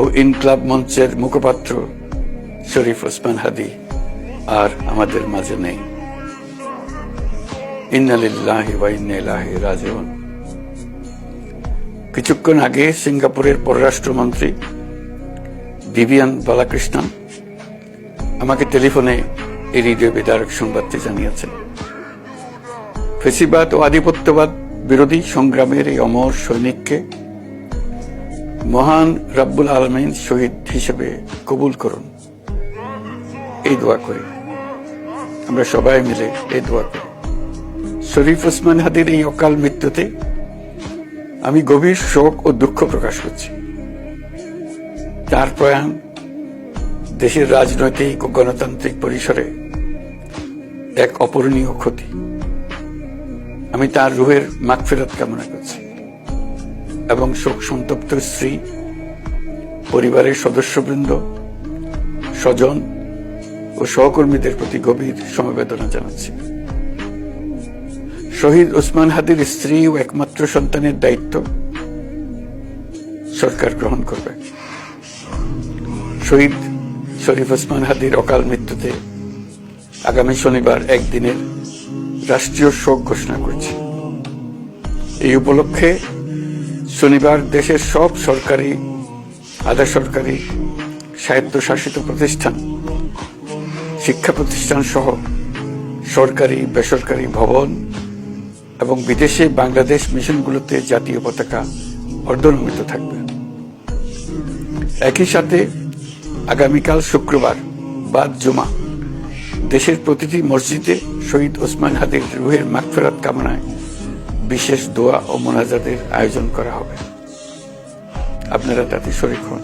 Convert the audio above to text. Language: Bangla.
ও ইনকলাব মঞ্চের মুখপাত্র শরীফ ওসমান হাদী আর আমাদের মাঝে নেই। ইন্না লিল্লাহি ওয়া ইন্না ইলাইহি রাজিউন। কিছুক্ষণ আগে সিঙ্গাপুরের পররাষ্ট্রমন্ত্রী ভিভিয়ান বালাকৃষ্ণন আমাকে টেলিফোনে এই হৃদয় বিদারক সংবাদটি জানিয়েছেন। ফেসিবাদ ও আধিপত্যবাদ বিরোধী সংগ্রামের এই অমর সৈনিককে মহান রব্বুল আলামিন শহীদ হিসেবে কবুল করুন, এই দোয়া করি। আমরা সবাই মিলে এই দোয়া করি। শরীফ ওসমান হাদীর এই অকাল মৃত্যুতে আমি গভীর শোক ও দুঃখ প্রকাশ করছি। তার প্রয়াণ দেশের রাজনৈতিক ও গণতান্ত্রিক পরিসরে এক অপূরণীয় ক্ষতি। আমি তার রুহের মাগফিরাত কামনা করছি এবং শোক সন্তপ্ত স্ত্রী, পরিবারের সদস্যবৃন্দ, স্বজন ও সহকর্মীদের প্রতি গভীর সমবেদনা জানাচ্ছি। শহীদ ওসমান হাদীর স্ত্রী ও একমাত্র সন্তানের দায়িত্ব সরকার গ্রহণ করবে। শহীদ শরীফ ওসমান হাদীর অকাল মৃত্যুতে আগামী শনিবার একদিনের রাষ্ট্রীয় শোক ঘোষণা করছি। এই উপলক্ষে শনিবার দেশের সব সরকারি, আধা সরকারি, স্বায়ত্তশাসিত প্রতিষ্ঠান, শিক্ষা প্রতিষ্ঠান সহ সরকারি বেসরকারি ভবন এবং বিদেশে বাংলাদেশ মিশনগুলোতে জাতীয় পতাকা অর্ধনমিত থাকবে। একই সাথে আগামীকাল শুক্রবার বাদ জুমা দেশের প্রতিটি মসজিদে শহীদ ওসমান হাদীর রুহের মাগফিরাত কামনায় বিশেষ দোয়া ও মোনাজাতের আয়োজন করা হবে। আপনারা তাতে শরীক হন।